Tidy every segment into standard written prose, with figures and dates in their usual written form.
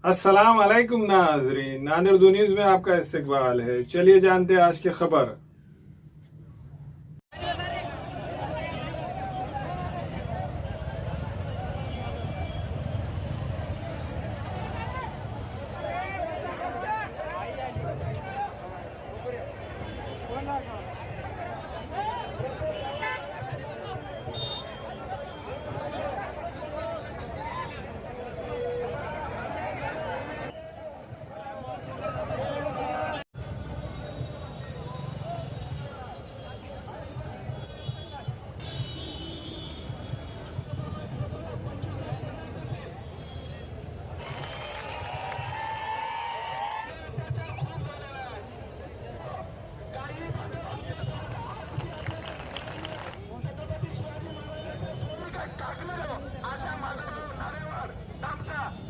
अस्सलाम वालेकुम नाजरीन, नादिर उर्दू न्यूज में आपका इस्तकबाल है। चलिए जानते हैं आज की खबर।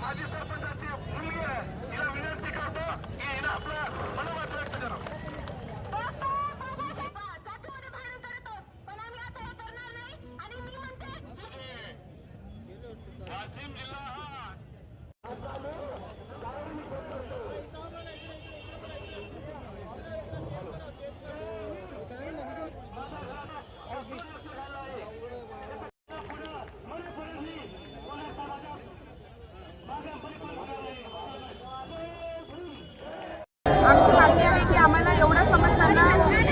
माजी सरपंचाची मुलगी आहे, तिला विनंती करतो की हिनं आपलं मनोगत व्यक्त करावं. जातीमध्ये भांडण करत आहोत, पण आम्ही आता हे करणार नाही. आणि मी म्हणते वाशिम जिल्हा हा आमची मागणी आहे की आम्हाला एवढ्या समस्यांना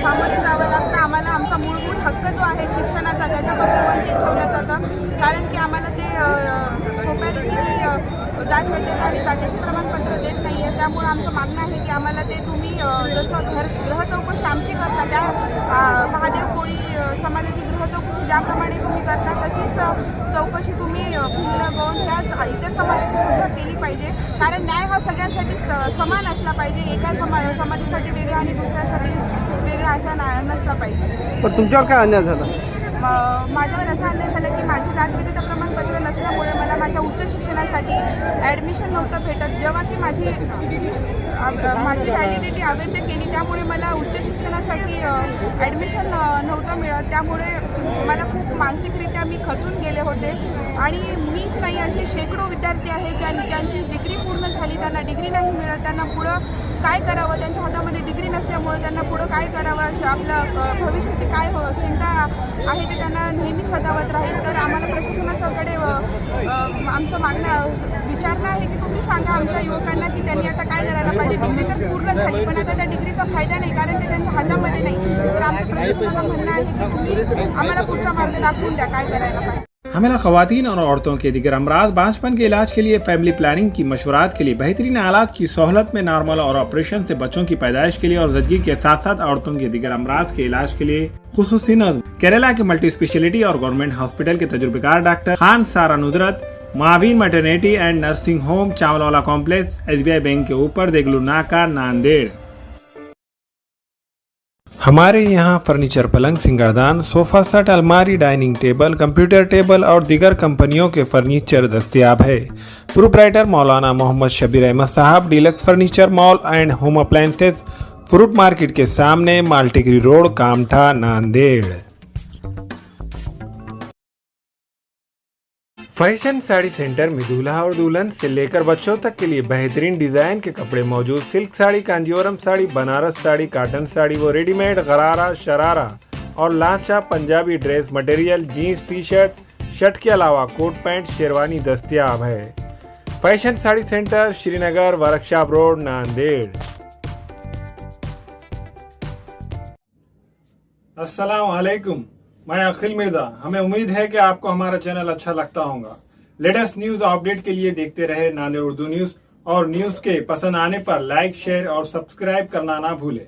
सामोरे जावं लागतं. आम्हाला आमचा मूलभूत हक्क जो आहे शिक्षणाचा त्याच्यापासून वंचित ठेवलं जातं. कारण की आम्हाला ते सोप्या रीतीने जात भेटलेलं आणि जातीचे प्रमाणपत्र देत नाही आहे. त्यामुळे आमचं मागणं आहे की आम्हाला ते तुम्ही जसं ग्रह चौकशी आमची करता त्या महादेव कोळी समाजाची ग्रह चौकशी ज्याप्रमाणे तुम्ही करता तशीच चौकशी तुम्ही गौन त्याच इतर समाजाची सुद्धा केली पाहिजे. कारण न्याय हा सगळ्यांसाठी समान असला पाहिजे. एका समाजासाठी वेगळा आणि दुसऱ्यासाठी वेगळा असा नसला पाहिजे. पण तुमच्यावर काय अन्याय झाला? माझ्यावर असं अन्याय झालं की माझी जातविधता प्रमाणपत्र नसल्यामुळे मला माझ्या उच्च शिक्षणासाठी ॲडमिशन नव्हतं भेटत. जेव्हा की माझी व्हॅलिडिटी अवैध केली त्यामुळे मला उच्च शिक्षणासाठी ॲडमिशन नव्हतं मिळत. त्यामुळे मला खूप मानसिकरित्या मी खचून गेले होते. आणि मीच नाही असे शेकडो विद्यार्थी आहेत ज्यांची डिग्री पूर्ण झाली, त्यांना डिग्री नाही मिळत. त्यांना पुढं काय करावं, त्यांच्या हातामध्ये डिग्री नसल्यामुळे त्यांना पुढं काय करावं, आपलं भविष्याची काय चिंता आहे ते त्यांना नेहमी सतावत राहील. तर आम्हाला प्रशासनाच्याकडे आमचं मागणं विचारणं आहे की तुम्ही सांगा आमच्या युवकांना की त्यांनी आता काय करायला पाहिजे. डिग्री तर पूर्ण झाली पण आता त्या डिग्रीचा फायदा नाही कारण ते त्यांच्या हातामध्ये नाही. तर आमचं प्रशासनाला म्हणणं आहे की तुम्ही आम्हाला पुढचा मार्ग दाखवून द्या काय करायला पाहिजे. हमेला खवातीन और औरतों के दिगर अमराज बांझपन के इलाज के लिए फैमिली प्लानिंग की मशवरात के लिए बेहतरीन आलात की सहूलत में नॉर्मल और ऑपरेशन से बच्चों की पैदाइश के लिए और जदगी के साथ साथ औरतों के दिगर अमराज के इलाज के लिए खुसूसी नज़्म केरला के मल्टी स्पेशलिटी और गवर्नमेंट हॉस्पिटल के तजुर्बेकार doctor Khan Sara Nudrat Mavin maternity and nursing home Chawalwala complex SBI bank के ऊपर देगलू नाका नांदेड़। हमारे यहाँ फर्नीचर पलंग सिंगारदान सोफा सेट अलमारी डाइनिंग टेबल कंप्यूटर टेबल और दीगर कंपनियों के फर्नीचर दस्तियाब है। Proprietor Maulana Mohammad Shabbir Ahmed sahab, deluxe furniture mall and home appliances, fruit market के सामने, Maltekdi road, Kamatha, Nanded. Fashion sari centre में दूल्हा और दुल्हन से लेकर बच्चों तक के लिए बेहतरीन डिजाइन के कपड़े मौजूद। सिल्क साड़ी, कांजीवरम साड़ी, बनारस साड़ी, कॉटन साड़ी व रेडीमेड गरारा, शरारा और lehenga Punjabi dress material, jeans, T shirt, shirt के अलावा कोट पैंट, शेरवानी दस्तियाब है। Fashion sari centre, Srinagar, workshop road, Nanded. अस्सलाम वालेकुम, मैं अखिल मिर्जा। हमें उम्मीद है कि आपको हमारा चैनल अच्छा लगता होगा। लेटेस्ट न्यूज अपडेट के लिए देखते रहे नादिर उर्दू न्यूज और न्यूज के पसंद आने पर लाइक, शेयर और सब्सक्राइब करना ना भूलें।